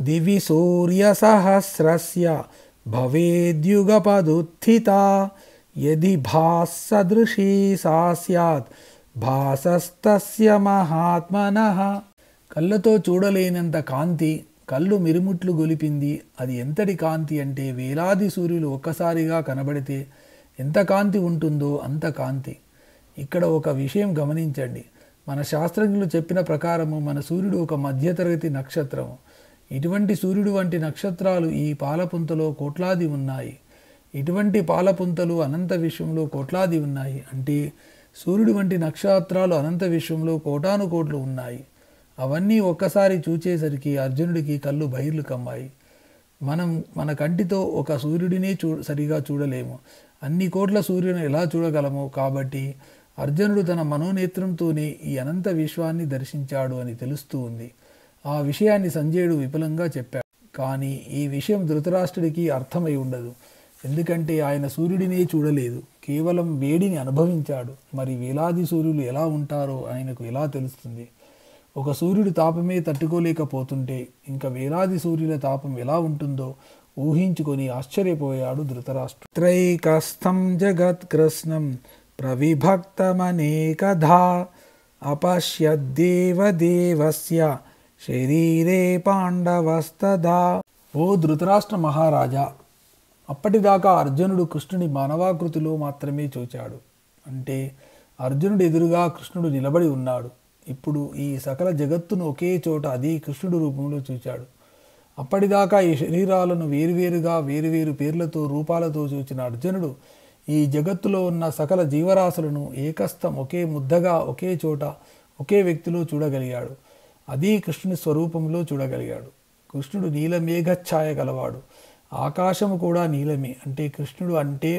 దివి సూర్యసహస్రస్య భవేద్యుగపదుత్థితా యది భాస్సదృశీ సా స్యాత్ భాసస్తస్య మహాత్మనః. కళ్ళతో చూడలేనంత కాంతి, కళ్ళు మిరుముట్లు గొలిపింది. అది ఎంతటి కాంతి అంటే వేలాది సూర్యులు ఒక్కసారిగా కనబడితే ఎంత కాంతి ఉంటుందో అంత కాంతి. ఇక్కడ ఒక విషయం గమనించండి. మన శాస్త్రజ్ఞులు చెప్పిన ప్రకారము మన సూర్యుడు ఒక మధ్యతరగతి నక్షత్రము. ఇటువంటి సూర్యుడు వంటి నక్షత్రాలు ఈ పాలపుంతలో కోట్లాది ఉన్నాయి. ఇటువంటి పాలపుంతలు అనంత విశ్వంలో కోట్లాది ఉన్నాయి. అంటే సూర్యుడు వంటి నక్షత్రాలు అనంత విశ్వంలో కోటాను కోట్లు ఉన్నాయి. అవన్నీ ఒక్కసారి చూచేసరికి అర్జునుడికి కళ్ళు బైర్లు కమ్మాయి. మనం మన కంటితో ఒక సూర్యుడినే సరిగా చూడలేము. అన్ని కోట్ల సూర్యుని ఎలా చూడగలము? కాబట్టి అర్జునుడు తన మనోనేత్రంతోనే ఈ అనంత విశ్వాన్ని దర్శించాడు అని తెలుస్తూ ఉంది. ఆ విషయాన్ని సంజయుడు విపులంగా చెప్పాడు. కానీ ఈ విషయం ధృతరాష్ట్రుడికి అర్థమై ఉండదు. ఎందుకంటే ఆయన సూర్యుడినే చూడలేదు, కేవలం వేడిని అనుభవించాడు. మరి వేలాది సూర్యులు ఎలా ఉంటారో ఆయనకు ఎలా తెలుస్తుంది? ఒక సూర్యుడి తాపమే తట్టుకోలేకపోతుంటే ఇంకా వేలాది సూర్యుల తాపం ఎలా ఉంటుందో ఊహించుకొని ఆశ్చర్యపోయాడు ధృతరాష్ట్రుడు. త్రైకస్థం జగత్కృష్ణం ప్రవిభక్తమనేకధా అపశ్యద్దేవదేవస్య శరీరే పాండవస్తదా. ఓ ధృతరాష్ట్ర మహారాజా, అప్పటిదాకా అర్జునుడు కృష్ణుని మానవాకృతిలో మాత్రమే చూచాడు. అంటే అర్జునుడు ఎదురుగా కృష్ణుడు నిలబడి ఉన్నాడు. ఇప్పుడు ఈ సకల జగత్తును ఒకే చోట అదే కృష్ణుడు రూపంలో చూచాడు. అప్పటిదాకా ఈ శరీరాలను వేరువేరుగా వేరువేరు పేర్లతో రూపాలతో చూచిన అర్జునుడు ఈ జగత్తులో ఉన్న సకల జీవరాశులను ఏకస్థం ఒకే ముద్దగా ఒకే చోట ఒకే వ్యక్తిలో చూడగలిగాడు. అదే కృష్ణుని స్వరూపంలో చూడగలిగాడు. కృష్ణుడు నీలమేఘఛాయ గలవాడు. ఆకాశము కూడా నీలమే. అంటే కృష్ణుడు అంటే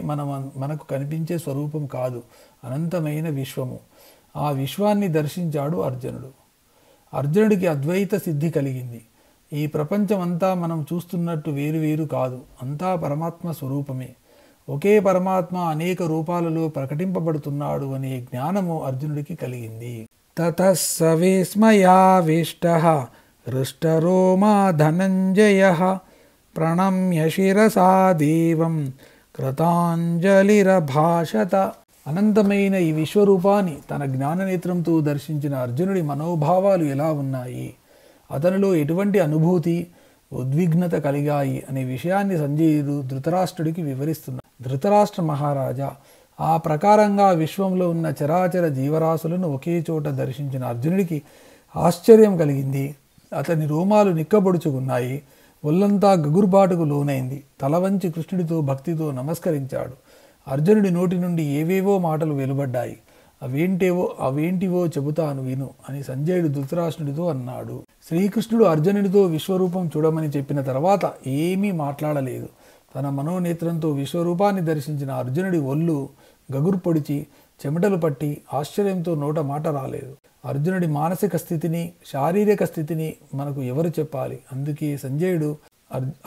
మనకు కనిపించే స్వరూపం కాదు, అనంతమైన విశ్వము. ఆ విశ్వాన్ని దర్శించాడు అర్జునుడు. అర్జునుడికి అద్వైత సిద్ధి కలిగింది. ఈ ప్రపంచమంతా మనం చూస్తున్నట్టు వేరువేరు కాదు, అంతా పరమాత్మ స్వరూపమే. ఒకే పరమాత్మ అనేక రూపాలలో ప్రకటింపబడుతున్నాడు అనే జ్ఞానము అర్జునుడికి కలిగింది. తతః స విస్మయావిష్టః హృష్టరోమా ధనంజయః ప్రణమ్య శిరసా దేవం కృతాంజలిరభాషత. అనంతమైన ఈ విశ్వరూపాన్ని తన జ్ఞాననేత్రంతో దర్శించిన అర్జునుడి మనోభావాలు ఎలా ఉన్నాయి, అతనిలో ఎటువంటి అనుభూతి ఉద్విగ్నత కలిగాయి అనే విషయాన్ని సంజయుడు ధృతరాష్ట్రుడికి వివరిస్తున్నాడు. ధృతరాష్ట్ర మహారాజా, ఆ ప్రకారంగా విశ్వంలో ఉన్న చరాచర జీవరాశులను ఒకే చోట దర్శించిన అర్జునుడికి ఆశ్చర్యం కలిగింది. అతని రోమాలు నిక్కబొడుచుకున్నాయి. ఒళ్ళంతా గగుర్బాటుకు లోనైంది. తల వంచి కృష్ణుడితో భక్తితో నమస్కరించాడు. అర్జునుడి నోటి నుండి ఏవేవో మాటలు వెలువడ్డాయి. అవేంటివో చెబుతాను విను అని సంజయుడు ధృతరాష్ట్రుడితో అన్నాడు. శ్రీకృష్ణుడు అర్జునుడితో విశ్వరూపం చూడమని చెప్పిన తర్వాత ఏమీ మాట్లాడలేదు. తన మనోనేత్రంతో విశ్వరూపాన్ని దర్శించిన అర్జునుడి ఒళ్ళు గగుర్పొడిచి చెమటలు పట్టి ఆశ్చర్యంతో నోట మాట రాలేదు. అర్జునుడి మానసిక స్థితిని శారీరక స్థితిని మనకు ఎవరు చెప్పాలి? అందుకే సంజయుడు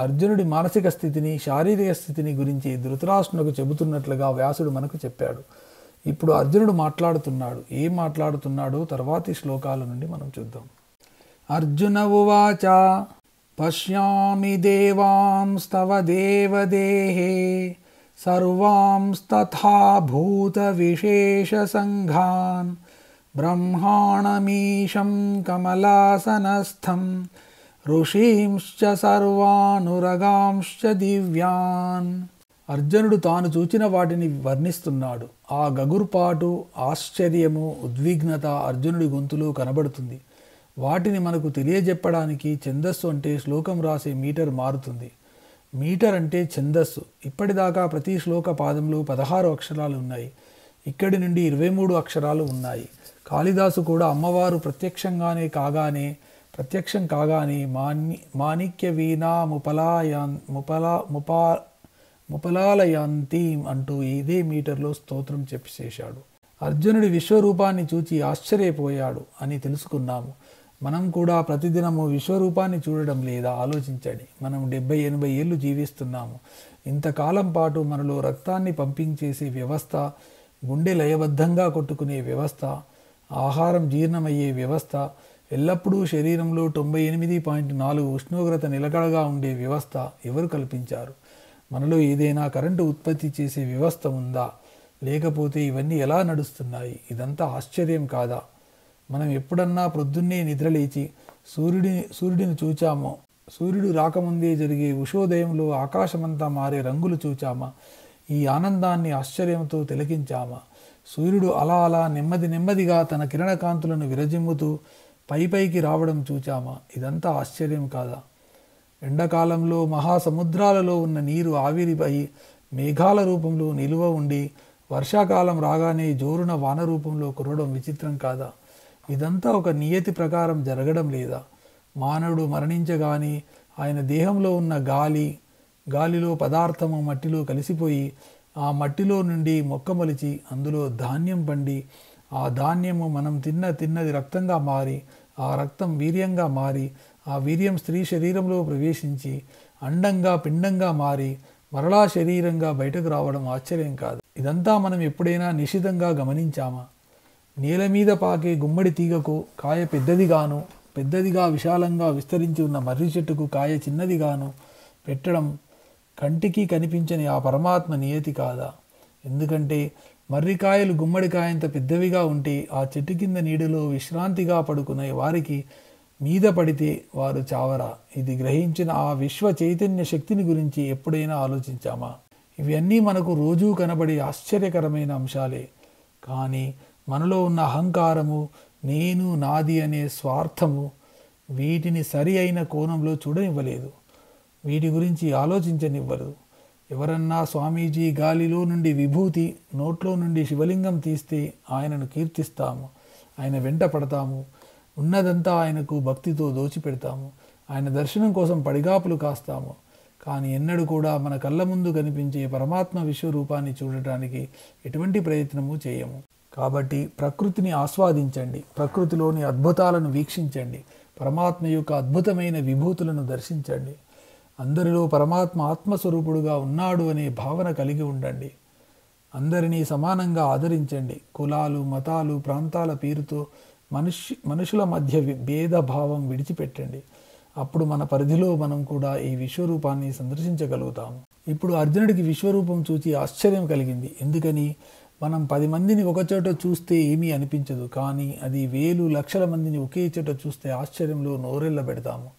అర్జునుడి మానసిక స్థితిని శారీరక స్థితిని గురించి ధృతరాష్ట్రునికి చెబుతున్నట్లుగా వ్యాసుడు మనకు చెప్పాడు. ఇప్పుడు అర్జునుడు మాట్లాడుతున్నాడు. ఏం మాట్లాడుతున్నాడో తర్వాతి శ్లోకాల నుండి మనం చూద్దాం. అర్జున ఉవాచ పశ్యామి దేవాంస్తవ దేవదేహే సర్వాంస్తథా భూత విశేష సంఘాన్ బ్రహ్మాణమీశం కమలాసనస్థం ఋషీంశ్చ సర్వానురగాంశ్చ దివ్యాన్. అర్జునుడు తాను చూచిన వాటిని వర్ణిస్తున్నాడు. ఆ గగుర్పాటు, ఆశ్చర్యము, ఉద్విగ్నత అర్జునుడి గొంతులో కనబడుతుంది. వాటిని మనకు తెలియజెప్పడానికి ఛందస్సు అంటే శ్లోకం రాసే మీటర్ మారుతుంది. మీటర్ అంటే ఛందస్సు. ఇప్పటిదాకా ప్రతి శ్లోక పాదంలో 16 అక్షరాలు ఉన్నాయి. ఇక్కడి నుండి 23 అక్షరాలు ఉన్నాయి. కాళిదాసు కూడా అమ్మవారు ప్రత్యక్షం కాగానే మాణిక్య వీణా ముపలాలయాంతీం అంటూ ఇదే మీటర్లో స్తోత్రం చెప్పేశాడు. అర్జునుడి విశ్వరూపాన్ని చూచి ఆశ్చర్యపోయాడు అని తెలుసుకున్నాము. మనం కూడా ప్రతిదినము విశ్వరూపాన్ని చూడడం లేదా? ఆలోచించండి. మనం 70-80 ఏళ్ళు జీవిస్తున్నాము. ఇంతకాలం పాటు మనలో రక్తాన్ని పంపించేసే వ్యవస్థ, గుండె లయబద్ధంగా కొట్టుకునే వ్యవస్థ, ఆహారం జీర్ణమయ్యే వ్యవస్థ, ఎల్లప్పుడూ శరీరంలో 98.4 ఉష్ణోగ్రత నిలకడగా ఉండే వ్యవస్థ ఎవరు కల్పించారు? మనలో ఏదైనా కరెంటు ఉత్పత్తి చేసే వ్యవస్థ ఉందా? లేకపోతే ఇవన్నీ ఎలా నడుస్తున్నాయి? ఇదంతా ఆశ్చర్యం కాదా? మనం ఎప్పుడన్నా ప్రొద్దున్నే నిద్రలేచి సూర్యుడిని చూచామో? సూర్యుడు రాకముందే జరిగే ఉషోదయంలో ఆకాశమంతా మారే రంగులు చూచామా? ఈ ఆనందాన్ని ఆశ్చర్యంతో తిలకించామా? సూర్యుడు అలా అలా నెమ్మదిగా తన కిరణకాంతులను విరజిమ్ముతూ పైకి రావడం చూచామా? ఇదంతా ఆశ్చర్యం కాదా? ఎండాకాలంలో మహాసముద్రాలలో ఉన్న నీరు ఆవిరిపై మేఘాల రూపంలో నిలువ ఉండి వర్షాకాలం రాగానే జోరున వాన రూపంలో కురవడం విచిత్రం కాదా? ఇదంతా ఒక నియతి ప్రకారం జరగడం లేదా? మానవుడు మరణించగానే ఆయన దేహంలో ఉన్న గాలిలో పదార్థము మట్టిలో కలిసిపోయి ఆ మట్టిలో నుండి మొక్క మొలిచి అందులో ధాన్యం పండి ఆ ధాన్యము మనం తిన్నది రక్తంగా మారి ఆ రక్తం వీర్యంగా మారి ఆ వీర్యం స్త్రీ శరీరంలో ప్రవేశించి అండంగా పిండంగా మారి మరలా శరీరంగా బయటకు రావడం ఆశ్చర్యం కాదు. ఇదంతా మనం ఎప్పుడైనా నిశితంగా గమనించామా? నేల మీద పాకే గుమ్మడి తీగకు కాయ పెద్దదిగా విశాలంగా విస్తరించి ఉన్న మర్రి చెట్టుకు కాయ చిన్నదిగాను పెట్టడం కంటికి కనిపించని ఆ పరమాత్మ నియతి కాదా? ఎందుకంటే మర్రికాయలు గుమ్మడికాయంత పెద్దవిగా ఉంటే ఆ చెట్టు కింద నీడలో విశ్రాంతిగా పడుకునే వారికి మీద పడితే వారు చావరా? ఇది గ్రహించిన ఆ విశ్వ చైతన్య శక్తిని గురించి ఎప్పుడైనా ఆలోచించామా? ఇవన్నీ మనకు రోజూ కనబడే ఆశ్చర్యకరమైన అంశాలే. కానీ మనలో ఉన్న అహంకారము, నేను నాది అనే స్వార్థము వీటిని సరి అయిన కోణంలో చూడనివ్వలేదు. వీటి గురించి ఆలోచించనివ్వరు. ఎవరన్నా స్వామీజీ గాలిలో నుండి విభూతి, నోట్లో నుండి శివలింగం తీస్తే ఆయనను కీర్తిస్తాము, ఆయన వెంట పడతాము, ఉన్నదంతా ఆయనకు భక్తితో దోచిపెడతాము, ఆయన దర్శనం కోసం పడిగాపులు కాస్తాము. కానీ ఎన్నడూ కూడా మన కళ్ళ ముందు కనిపించే పరమాత్మ విశ్వరూపాన్ని చూడటానికి ఎటువంటి ప్రయత్నము చేయము. కాబట్టి ప్రకృతిని ఆస్వాదించండి, ప్రకృతిలోని అద్భుతాలను వీక్షించండి, పరమాత్మ యొక్క అద్భుతమైన విభూతులను దర్శించండి. అందరిలో పరమాత్మ ఆత్మస్వరూపుడుగా ఉన్నాడు అనే భావన కలిగి ఉండండి. అందరినీ సమానంగా ఆదరించండి. కులాలు, మతాలు, ప్రాంతాల పేరుతో మనుషుల మధ్య భేదభావం విడిచిపెట్టండి. అప్పుడు మన పరిధిలో మనం కూడా ఈ విశ్వరూపాన్ని సందర్శించగలుగుతాము. ఇప్పుడు అర్జునుడికి విశ్వరూపం చూచి ఆశ్చర్యం కలిగింది. ఎందుకని? మనం 10 మందిని ఒకచోట చూస్తే ఏమీ అనిపించదు. కానీ అది వేలు లక్షల మందిని ఒకే చోట చూస్తే ఆశ్చర్యంలో నోరెళ్ళ పెడతాము.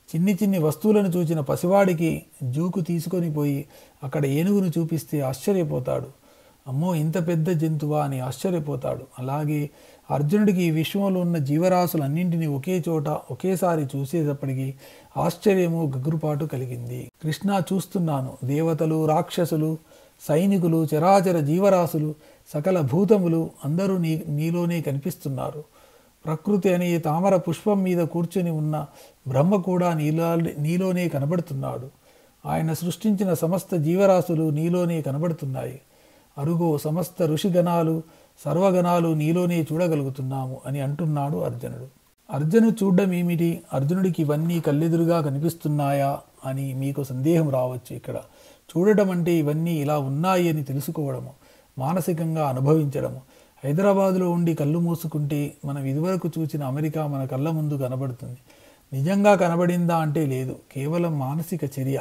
చిన్ని వస్తువులను చూచిన పసివాడికి జూకు తీసుకొని పోయి అక్కడ ఏనుగును చూపిస్తే ఆశ్చర్యపోతాడు. అమ్మో, ఇంత పెద్ద జంతువా అని ఆశ్చర్యపోతాడు. అలాగే అర్జునుడికి ఈ విశ్వంలో ఉన్న జీవరాశులన్నింటినీ ఒకే చోట ఒకేసారి చూసేటప్పటికీ ఆశ్చర్యము, గగురుపాటు కలిగింది. కృష్ణ, చూస్తున్నాను, దేవతలు, రాక్షసులు, సైనికులు, చరాచర జీవరాశులు, సకల భూతములు అందరూ నీలోనే కనిపిస్తున్నారు. ప్రకృతి అనే తామర పుష్పం మీద కూర్చొని ఉన్న బ్రహ్మ కూడా నీలోనే కనబడుతున్నాడు. ఆయన సృష్టించిన సమస్త జీవరాశులు నీలోనే కనబడుతున్నాయి. అరుగో, సమస్త ఋషిగణాలు, సర్వగణాలు నీలోనే చూడగలుగుతున్నాము అని అంటున్నాడు అర్జునుడు. అర్జునుడు చూడడం ఏమిటి? అర్జునుడికి ఇవన్నీ కళ్ళెదురుగా కనిపిస్తున్నాయా అని మీకు సందేహం రావచ్చు. ఇక్కడ చూడటం అంటే ఇవన్నీ ఇలా ఉన్నాయి అని తెలుసుకోవడము, మానసికంగా అనుభవించడము. హైదరాబాదులో ఉండి కళ్ళు మూసుకుంటే మనం ఇదివరకు చూసిన అమెరికా మన కళ్ళ ముందు కనబడుతుంది. నిజంగా కనబడిందా అంటే లేదు, కేవలం మానసిక చర్య.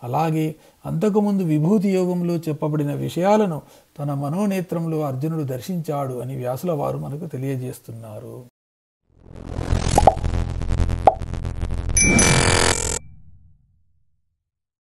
అలాగే అంతకుముందు విభూతి యోగంలో చెప్పబడిన విషయాలను తన మనోనేత్రంలో అర్జునుడు దర్శించాడు అని వ్యాసుల వారు మనకు తెలియజేస్తున్నారు.